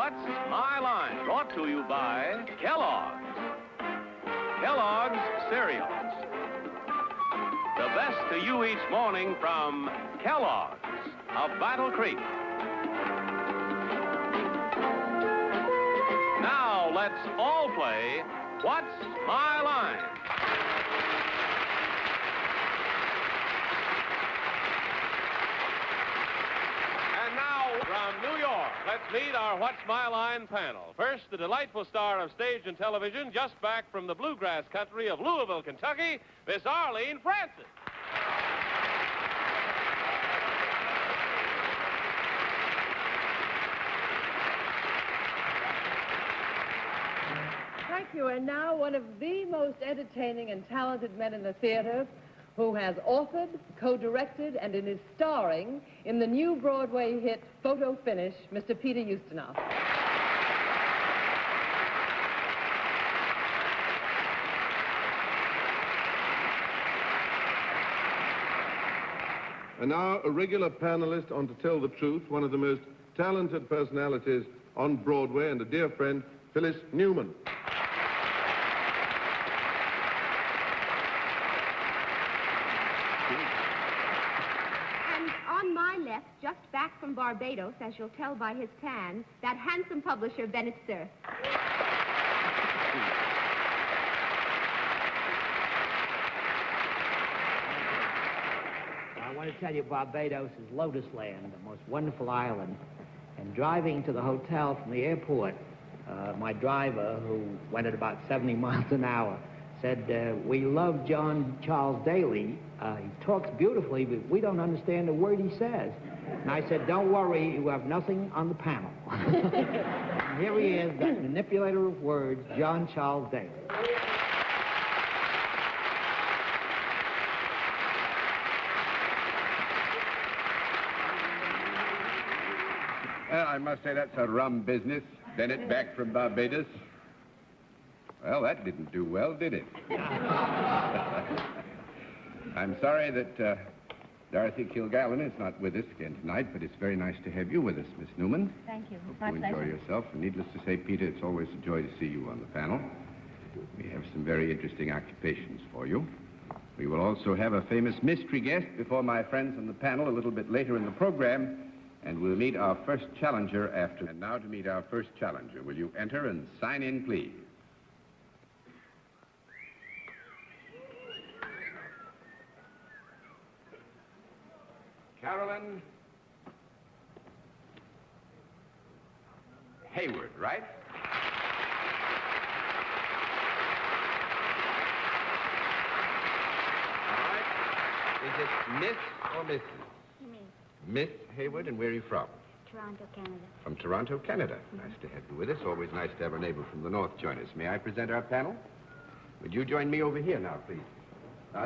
What's My Line? Brought to you by Kellogg's. Kellogg's Cereals. The best to you each morning from Kellogg's of Battle Creek. Now let's all play What's My Line? And now from New York, let's meet our What's My Line panel. First, the delightful star of stage and television, just back from the bluegrass country of Louisville, Kentucky, Miss Arlene Francis. Thank you. And now one of the most entertaining and talented men in the theater, who has authored, co-directed, and is starring in the new Broadway hit Photo Finish, Mr. Peter Ustinov. And now, a regular panelist on To Tell the Truth, one of the most talented personalities on Broadway, and a dear friend, Phyllis Newman. And on my left, just back from Barbados, as you'll tell by his tan, that handsome publisher, Bennett Cerf. I want to tell you, Barbados is Lotus Land, the most wonderful island. And driving to the hotel from the airport, my driver, who went at about 70 miles an hour, said, we love John Charles Daly. He talks beautifully, but we don't understand a word he says. And I said, don't worry, you have nothing on the panel. And here he is, that manipulator of words, John Charles Daly. Well, I must say that's a rum business. Bennett back from Barbados. Well, that didn't do well, did it? I'm sorry that Dorothy Kilgallen is not with us again tonight, but it's very nice to have you with us, Miss Newman. Thank you. Hope you enjoy yourself. And needless to say, Peter, it's always a joy to see you on the panel. We have some very interesting occupations for you. We will also have a famous mystery guest before my friends on the panel a little bit later in the program. And we'll meet our first challenger after. And now to meet our first challenger. Will you enter and sign in, please? Carolyn Hayward, right? All right. Is it Miss or Mrs.? Miss Hayward, and where are you from? Toronto, Canada. From Toronto, Canada. Nice to have you with us. Always nice to have a neighbor from the north join us. May I present our panel? Would you join me over here now, please?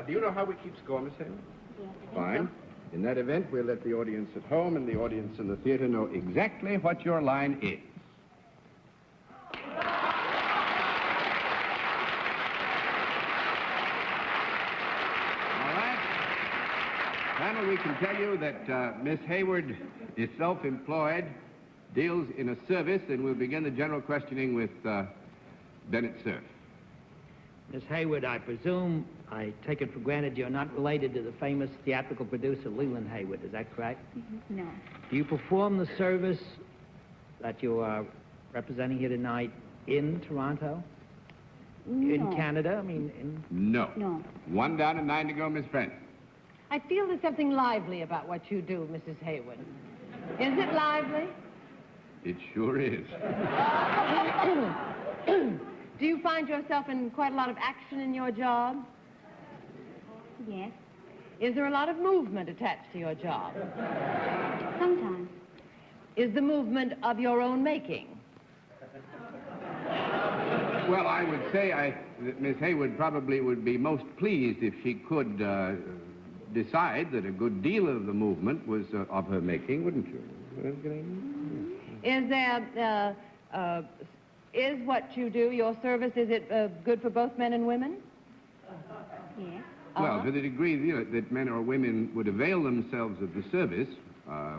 Do you know how we keep score, Miss Hayward? Yes, I think Fine. In that event, we'll let the audience at home and the audience in the theater know exactly what your line is. Panel, we can tell you that Miss Hayward is self-employed, deals in a service, and we'll begin the general questioning with Bennett Cerf. Miss Hayward, I presume, I take it for granted you're not related to the famous theatrical producer Leland Hayward. Is that correct? No. Do you perform the service that you are representing here tonight in Toronto? No. In Canada? I mean, in... No. No. 1 down and 9 to go, Miss French. I feel there's something lively about what you do, Mrs. Hayward. Is it lively? It sure is. Do you find yourself in quite a lot of action in your job? Yes. Is there a lot of movement attached to your job? Sometimes. Is the movement of your own making? Well, I would say that Miss Hayward probably would be most pleased if she could decide that a good deal of the movement was of her making, wouldn't you? Is there, is what you do, your service, is it good for both men and women? Yes. Well, to the degree that men or women would avail themselves of the service,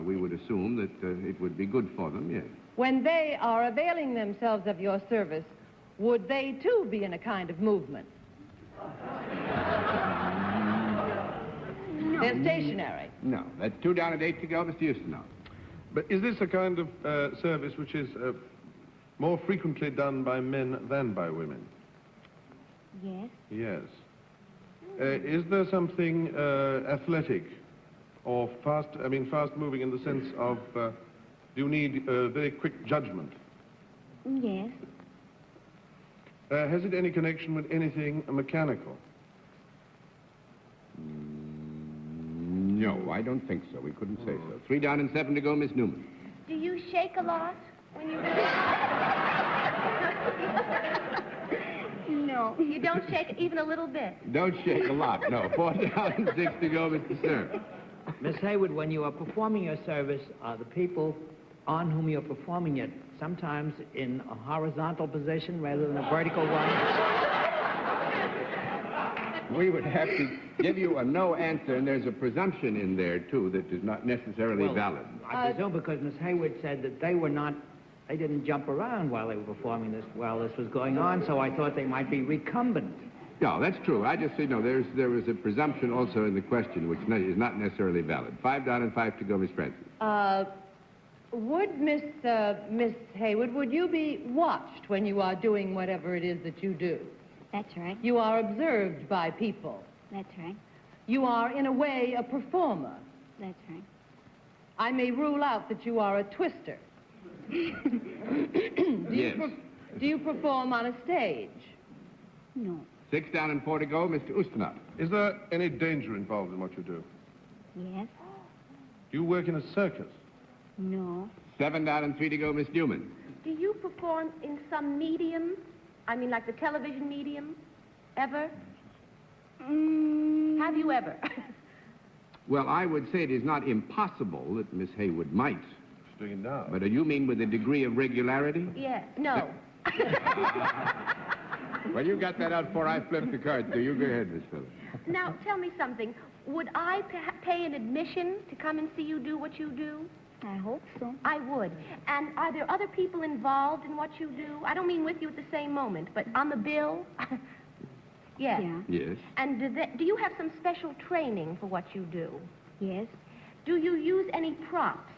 We would assume that it would be good for them, yes. When they are availing themselves of your service, would they, too, be in a kind of movement? No. They're stationary. No, that's 2 down and 8 to go, Mr. Ustinov. But is this a kind of service which is more frequently done by men than by women? Yes. Yes. Is there something athletic or fast-moving in the sense of, do you need very quick judgment? Yes. Has it any connection with anything mechanical? No, I don't think so. We couldn't say so. 3 down and 7 to go, Miss Newman. Do you shake a lot when you do No, you don't shake even a little bit. Don't shake a lot, no. 4 down and 6 to go, Mr. Stern. Miss Hayward, when you are performing your service, the people on whom you're performing it, sometimes in a horizontal position rather than a vertical one? We would have to give you a no answer, and there's a presumption in there, too, that is not necessarily valid. I presume because Miss Hayward said that they didn't jump around while they were performing this, while this was going on, so I thought they might be recumbent. No, that's true. I just say, no, there was a presumption also in the question, which is not necessarily valid. 5 down and 5 to go, Miss Francis. Would Miss Hayward, would you be watched when you are doing whatever it is that you do? That's right. You are observed by people. That's right. You are, in a way, a performer. That's right. I may rule out that you are a twister. Yes. Do you perform on a stage? No. 6 down and 4 to go, Mr. Ustinov. Is there any danger involved in what you do? Yes. Do you work in a circus? No. 7 down and 3 to go, Miss Newman. Do you perform in some medium? I mean, like the television medium? Ever? Have you ever? Well, I would say it is not impossible that Miss Hayward might. She's doing it now. But you mean with a degree of regularity? Yes. No. Well, you got that out before I flipped the card, so you go ahead, Miss Phyllis. Now, tell me something. Would I pay an admission to come and see you do what you do? I hope so. I would. And are there other people involved in what you do? I don't mean with you at the same moment, but on the bill? Yes. Yeah. Yes. And do you have some special training for what you do? Yes. Do you use any props?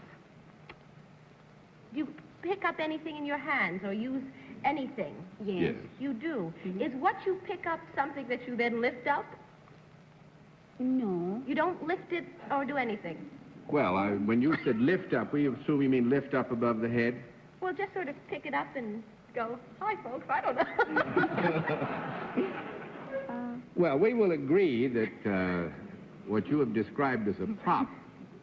Do you pick up anything in your hands or use anything? Yes. You do. Mhm. Is what you pick up something that you then lift up? No. You don't lift it or do anything? Well, when you said lift up, we assume you mean lift up above the head? Well, just sort of pick it up and go, hi, folks, I don't know. Well, we will agree that what you have described as a prop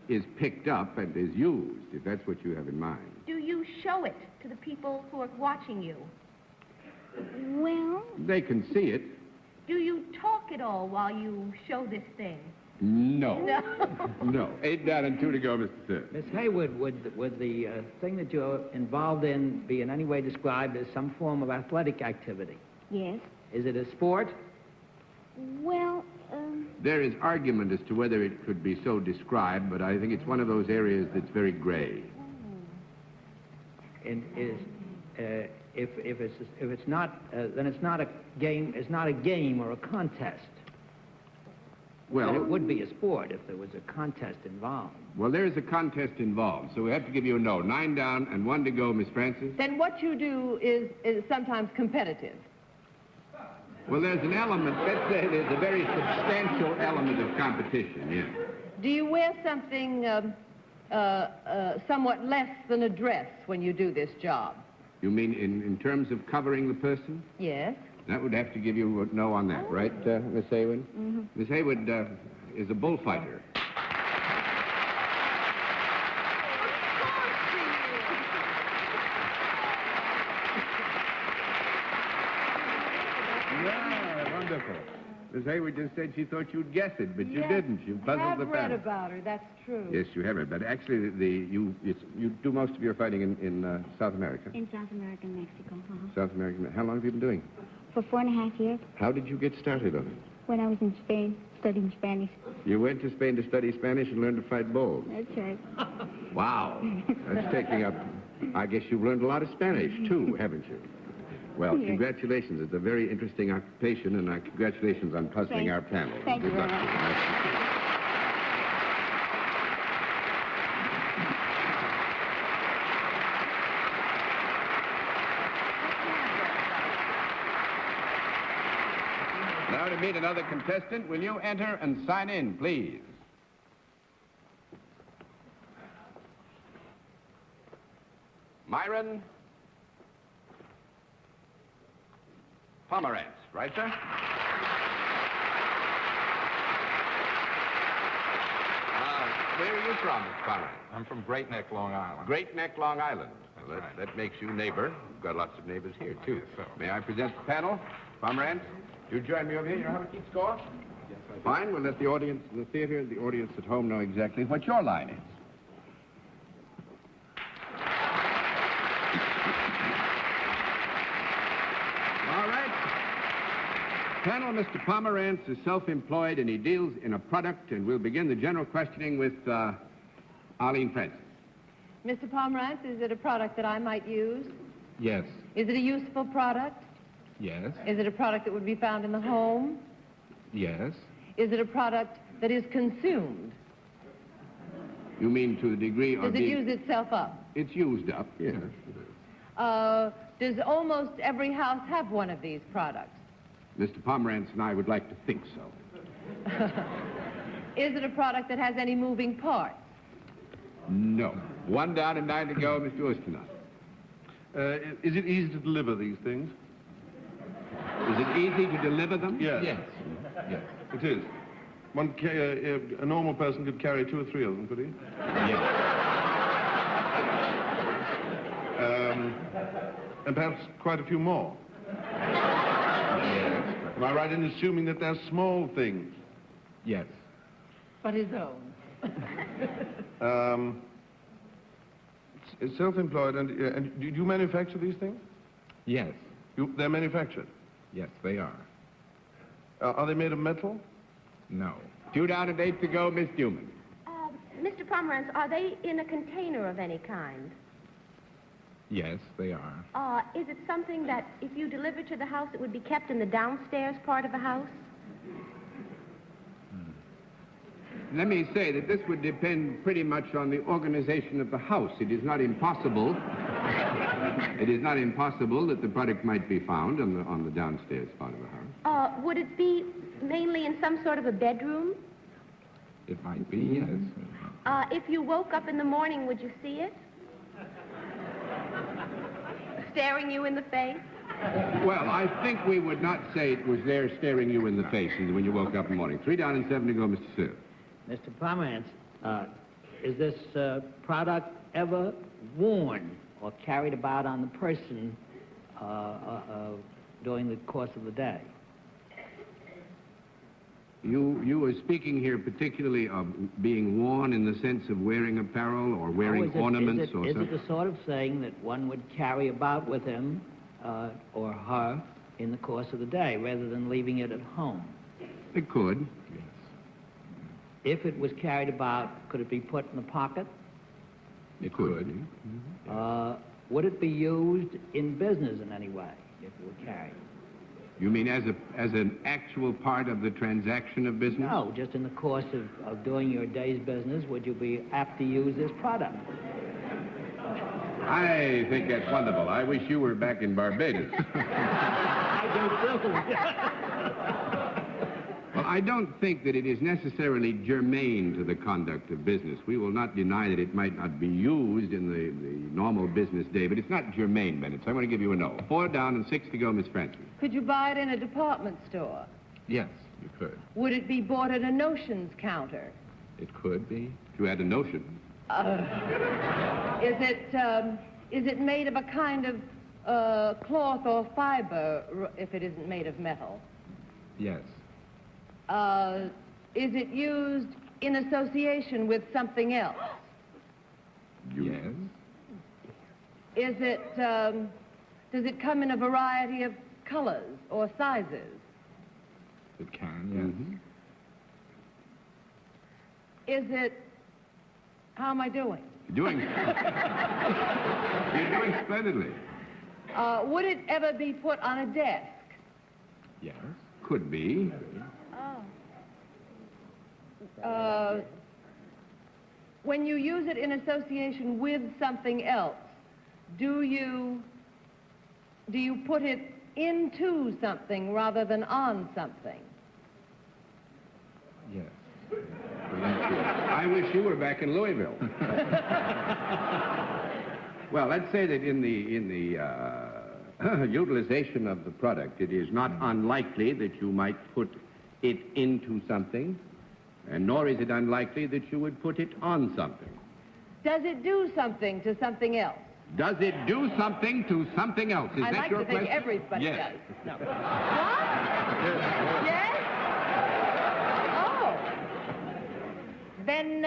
is picked up and is used, if that's what you have in mind. Do you show it to the people who are watching you? Well, They can see it. Do you talk at all while you show this thing? No. No. No. 8 down and 2 to go, Mr. Sir. Miss Hayward, would the thing that you're involved in be in any way described as some form of athletic activity? yes. Is it a sport? Well, There is argument as to whether it could be so described, but I think it's one of those areas that's very gray. And if it's not, then it's not a game. It's not a game or a contest. Well, But it would be a sport if there was a contest involved. Well, there is a contest involved, so we have to give you a no. 9 down and 1 to go, Miss Francis. Then what you do is sometimes competitive. Well, there's an element, let's say there's a very substantial element of competition, yes. Do you wear something somewhat less than a dress when you do this job? You mean in terms of covering the person? Yes. That would have to give you a no on that, right, Miss Hayward? Mm-hmm. Miss Hayward is a bullfighter. Yeah, wonderful. Miss Hayward just said she thought you'd guess it, but you didn't. You puzzled the I've read panel. about her, that's true. Yes, you have it, but actually you do most of your fighting in South America. in South America and Mexico. South America. How long have you been doing? For 4.5 years. How did you get started on it? when I was in Spain studying Spanish. You went to Spain to study Spanish and learn to fight bulls. That's right. Wow. That's taking up... I guess you've learned a lot of Spanish, too, haven't you? Well, Yes. congratulations. It's a very interesting occupation, and congratulations on puzzling our panel. Thank you Good very luck. much. Now to meet another contestant, will you enter and sign in, please? Myron Pomerantz, right, sir? Where are you from, Mr. Pomerantz? I'm from Great Neck, Long Island. Great Neck, Long Island. Well, That's right. that makes you neighbor. We've got lots of neighbors here, too. Yes, sir. May I present the panel? Pomerantz, you join me over here. You know how to keep score? Yes, I do. Fine. We'll let the audience in the theater and the audience at home know exactly what your line is. All right. Panel, Mr. Pomerantz is self-employed and he deals in a product, and we'll begin the general questioning with Arlene Francis. Mr. Pomerantz, is it a product that I might use? Yes. Is it a useful product? Yes. Is it a product that would be found in the home? Yes. Is it a product that is consumed? You mean to the degree of Does it being... use itself up? It's used up, yes. Does almost every house have one of these products? Mr. Pomerantz and I would like to think so. Is it a product that has any moving parts? No. 1 down and 9 to go, Mr. Ustinov. Is it easy to deliver these things? Is it easy to deliver them? Yes. Yes. Yes. It is. A normal person could carry 2 or 3 of them, could he? Yes. And perhaps quite a few more. Yes. Am I right in assuming that they're small things? Yes. But his own. It's self-employed, and do you manufacture these things? Yes. They're manufactured. Yes, they are. Are they made of metal? No. 2 down and 8 to go, Miss Newman. Mr. Pomerantz, are they in a container of any kind? Yes, they are. Is it something that if you deliver to the house, it would be kept in the downstairs part of the house? Let me say that this would depend pretty much on the organization of the house. It is not impossible. It is not impossible that the product might be found on the downstairs part of the house. Would it be mainly in some sort of a bedroom? It might be, yes. If you woke up in the morning, would you see it? Staring you in the face? Well, I think we would not say it was there staring you in the face when you woke up in the morning. 3 down and 7 to go, Mr. Sir. Mr. Pomerantz, is this product ever worn or carried about on the person during the course of the day? You were speaking here particularly of being worn in the sense of wearing apparel or wearing ornaments or something? Is it the sort of thing that one would carry about with him or her in the course of the day rather than leaving it at home? It could. Yes. If it was carried about, could it be put in a pocket? It could. Would it be used in business in any way if it were carried? You mean as an actual part of the transaction of business? No, just in the course of doing your day's business, would you be apt to use this product? I think that's wonderful. I wish you were back in Barbados. I do too. Well, I don't think that it is necessarily germane to the conduct of business. We will not deny that it might not be used in the normal business day, but it's not germane, Bennett, so I'm going to give you a no. 4 down and 6 to go, Miss Francis. Could you buy it in a department store? Yes, you could. Would it be bought at a notions counter? It could be. If you had a notion. Is it made of a kind of cloth or fiber if it isn't made of metal? Yes. Is it used in association with something else? Yes. Is it, does it come in a variety of colors or sizes? It can, yes. Is it... How am I doing? You're doing splendidly. Would it ever be put on a desk? Yes. Could be. When you use it in association with something else, do you put it into something rather than on something? Yes. I wish you were back in Louisville. Well, let's say that in the utilization of the product, it is not unlikely that you might put it into something, and nor is it unlikely that you would put it on something. Does it do something to something else? Does it do something to something else? Is that your question? I like to think everybody yes. does. No. What? Yes? Oh. Then,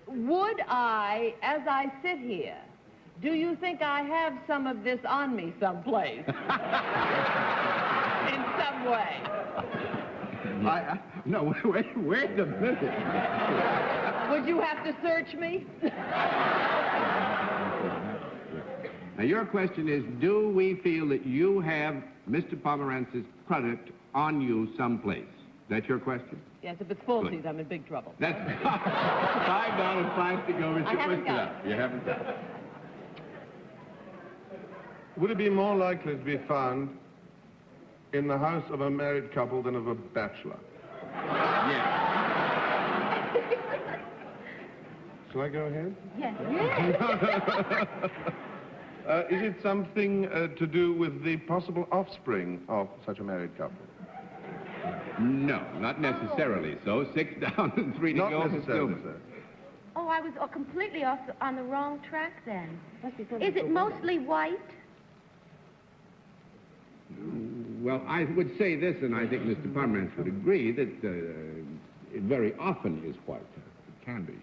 would I, as I sit here, do you think I have some of this on me someplace? In some way? No, wait a minute. Would you have to search me? Now, your question is, do we feel that you have Mr. Pomerantz's product on you someplace? That's your question? Yes, if it's falsies, I'm in big trouble. That's $5, 5 to go, Mr. I haven't got it. You haven't got it. Would it be more likely to be found in the house of a married couple than of a bachelor? Yes. Shall I go ahead? Yes. Is it something to do with the possible offspring of such a married couple? No, not necessarily so. 6 down and 3 to go. Not necessarily, sir. Oh, I was completely on the wrong track then. Is it mostly white? Well, I would say this, and I think Mr. Pomerantz would agree, that it very often is white. It can be.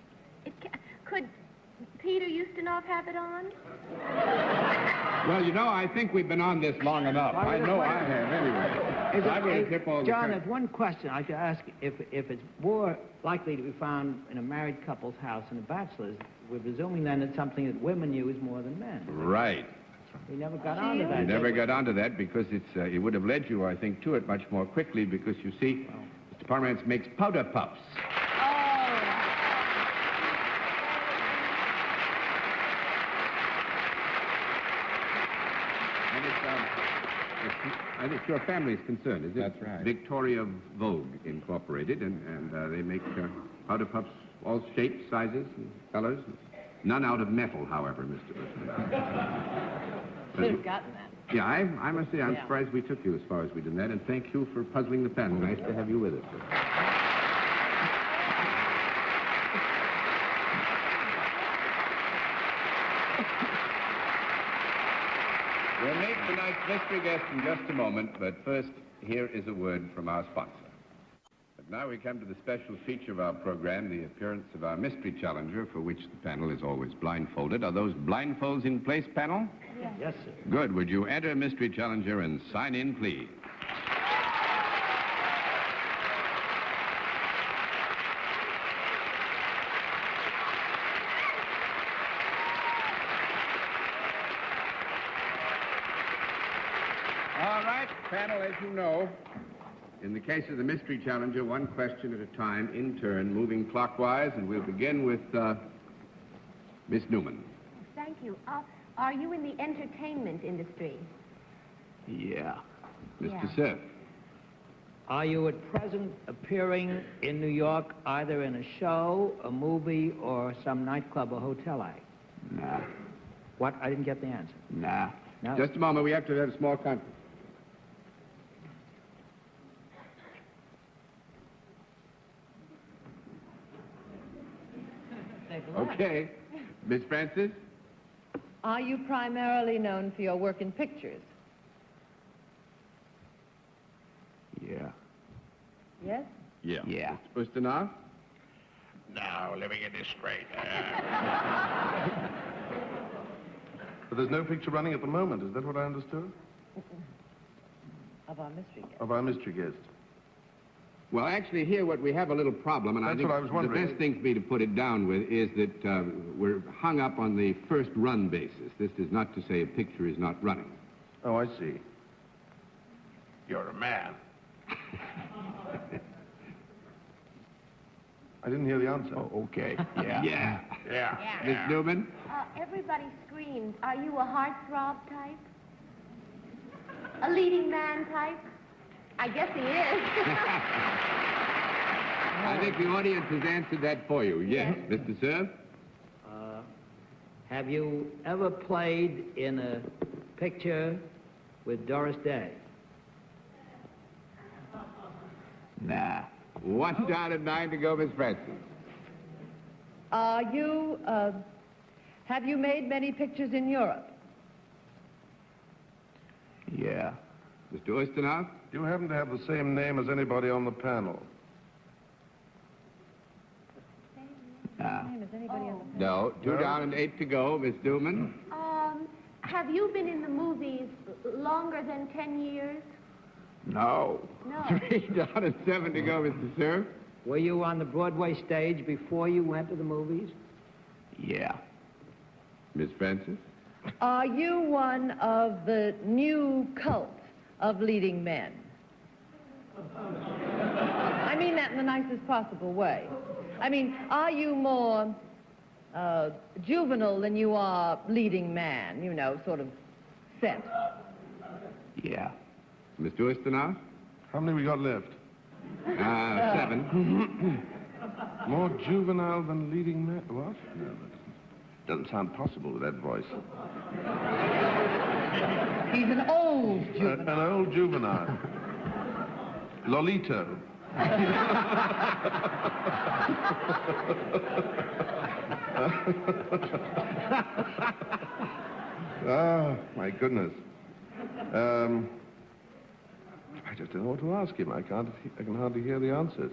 Could Peter Ustinov have it on? Well, you know, I think we've been on this long enough. I know I have, anyway. I'm going to tip all the John, time. there's one question I should ask. If it's more likely to be found in a married couple's house than a bachelor's, we're presuming then it's something that women use more than men. Right. We never got onto that. We never got onto that because it would have led you, I think, to it much more quickly because, you see, Mr. Pomerantz makes powder puffs. And I think your family is concerned, is it? That's right. Victoria Vogue Incorporated, and they make powder puffs, all shapes, sizes, and colors. None out of metal, however, Mr. Should have gotten that. Yeah, I must say I'm surprised we took you as far as we did that, and thank you for puzzling the panel. Nice to have you with us. We'll meet tonight's mystery guest in just a moment, but first, here is a word from our sponsor. But now we come to the special feature of our program, the appearance of our mystery challenger, for which the panel is always blindfolded. Are those blindfolds in place, panel? Yes, sir. Good. Would you enter mystery challenger and sign in, please? All right, panel, as you know, in the case of the mystery challenger, one question at a time, in turn, moving clockwise, and we'll begin with Miss Newman. Thank you. Are you in the entertainment industry? Yeah. Mr. Cerf. Are you at present appearing in New York either in a show, a movie, or some nightclub or hotel act? Nah. What? I didn't get the answer. Nah. No. Just a moment. We have to have a small conference. Okay. Miss Francis? Are you primarily known for your work in pictures? Yeah. Yes? Yeah. Yeah. Ustinov? Now, let me get this straight. But there's no picture running at the moment. Is that what I understood? Of Of our mystery guest. Of our mystery guest. Well, actually, here we have a little problem, and That's I think what I was wondering. the best thing for me to put it down with is that we're hung up on the first run basis. This is not to say a picture is not running. Oh, I see. You're a man. I didn't hear the answer. Oh, okay. Yeah. Yeah. Yeah. Miss Newman? Everybody screamed. Are you a heartthrob type? A leading man type? I guess he is. I think the audience has answered that for you. Yes. Mr. Cerf? Have you ever played in a picture with Doris Day? Nah. 1 down and 9 to go, Miss Francis. Have you made many pictures in Europe? Yeah. Mr. Ustinov? Do you happen to have the same name as anybody on the panel? Same as anybody else. No. 2 No. down and 8 to go, Miss Newman. Have you been in the movies longer than 10 years? No. No. 3 down and 7 to go, Mr. Cerf. Were you on the Broadway stage before you went to the movies? Yeah. Miss Francis? Are you one of the new cult of leading men? I mean that in the nicest possible way. I mean, are you more juvenile than you are leading man, you know, sort of set? Yeah. Mr. Ustinov? How many we got left? 7. More juvenile than leading man? What? No, that doesn't sound possible with that voice. He's an old juvenile. An old juvenile. Lolito. Oh, my goodness. I just don't know what to ask him. I can hardly hear the answers.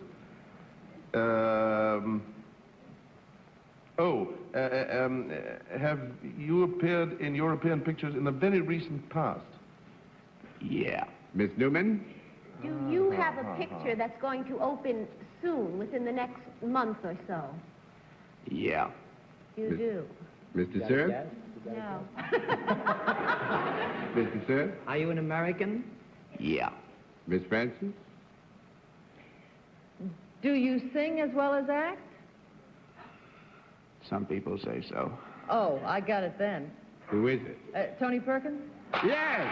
Have you appeared in European pictures in the very recent past? Yeah. Miss Newman? Do you have a picture that's going to open soon, within the next month or so? Yeah. You do? Mr. Cerf? No. Mr. Cerf? Are you an American? Yeah. Miss Francis? Do you sing as well as act? Some people say so. Oh, I got it then. Who is it? Tony Perkins? Yes!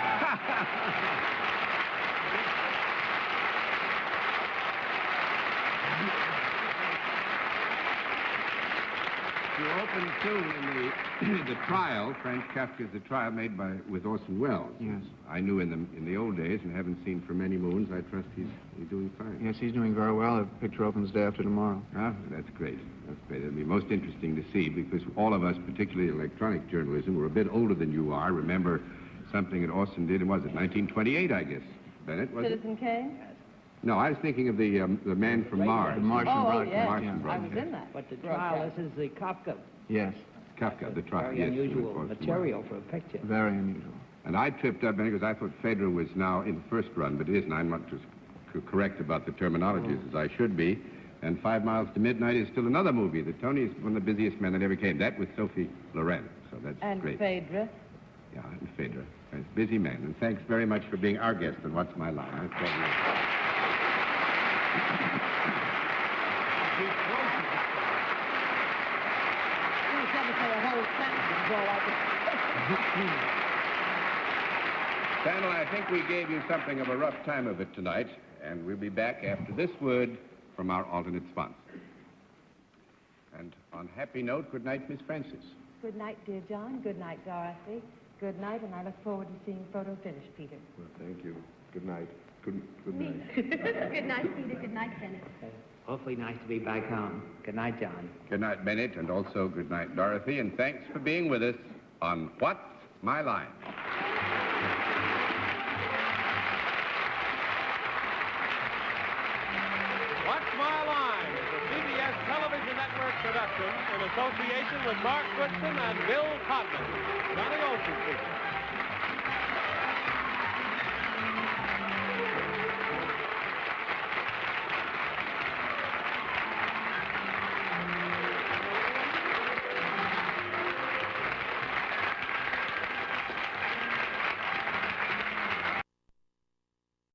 You opened soon in the trial, Franz Kafka's The Trial, made with Orson Welles. Yes. I knew in the old days and haven't seen for many moons. I trust he's doing fine. Yes, he's doing very well. The picture opens day after tomorrow. Ah, that's great. That's great. It'll be most interesting to see because all of us, particularly in electronic journalism, we're a bit older than you are. Remember something that Orson did, was it 1928, I guess? Bennett, was it? Citizen Kane? No, I was thinking of the man from Mars. The Martian Oh, yes. Martian I was broadcast. in that. But the trial, this is the Kafka. Yes, Kafka, The Trial. Very yes, unusual of course, material for a picture. very unusual. And I tripped up, Bennett, because I thought Phaedra was now in the first run, but it isn't. I'm not as correct about the terminologies as I should be. And 5 Miles to Midnight is still another movie that Tony is one of the busiest men that ever came. That with Sophie Loren. So that's And great. Phaedra. Yeah, and Phaedra. He's a busy man. And thanks very much for being our guest on What's My Line. That's very nice. Panel, I think we gave you something of a rough time of it tonight, and we'll be back after this word from our alternate sponsor. And on happy note, good night, Miss Francis. Good night, dear John. Good night, Dorothy. Good night, and I look forward to seeing photo finish, Peter. Well, thank you. Good night. Good night. Good night, Peter. Good night, Bennett. Awfully nice to be back home. Good night, John. Good night, Bennett, and also good night, Dorothy, and thanks for being with us on What's My Line? What's My Line is a CBS Television Network production in association with Mark Goodson and Bill Codman. Johnny Olson speaking.